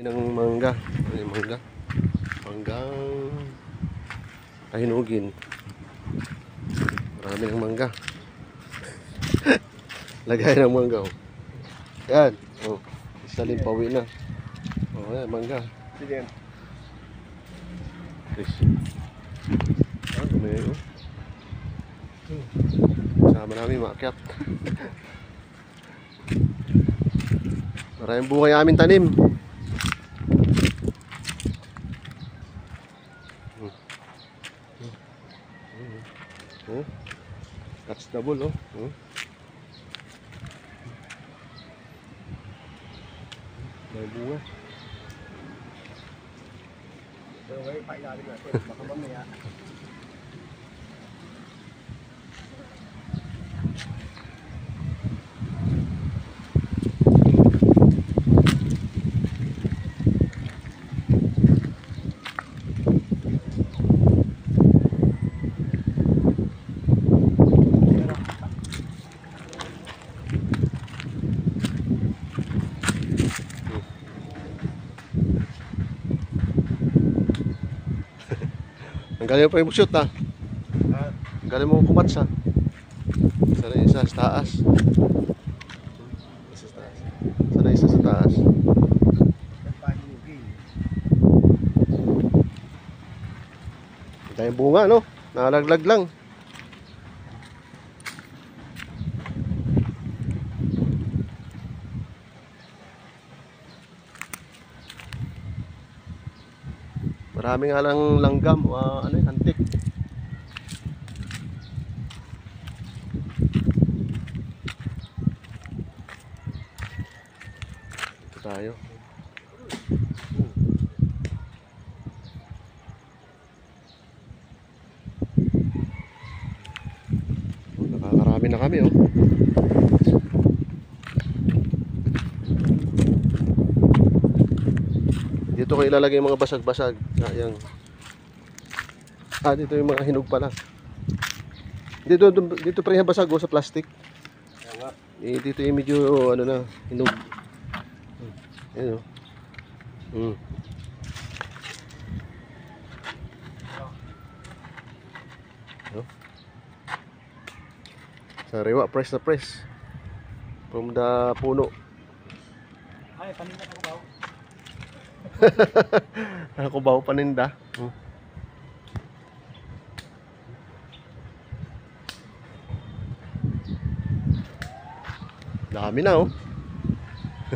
ng mangga. Ano yung mangga? Manggang kahinugin. Marami ng mangga. Lagay ng mangga. Oh. Yan. Oh. Isalim pawi na. Oh, yan, mangga. Sige. Fish. Ah, may oh. Sama namin maakyat. Maraming bunga yung aming tanim. That's double, oh. May bunga. Pero ngayon, pailalim natin. Baka mamaya. Ang galing mo pa yung shoot, ha? Ang galing mo kumats, ha? Sana isa sa taas. Isa sa taas. Sana isa sa taas. Ang tayong bunga, no? Nakalaglag lang. Marami nga lang langgam, ano yun, antik. Ito tayo. Nakakarami na kami, oh. Dito ko ilalagay yung mga basag-basag. Ayan. Dito yung mga hinog pala. Dito pa rin basag, oh, sa plastic. Dito yung medyo ano na, hinog. Ayan, oh. Sariwa, press na press. From the puno. Ay, paninda ko ba? Ako ba paninda? Dami na, oh.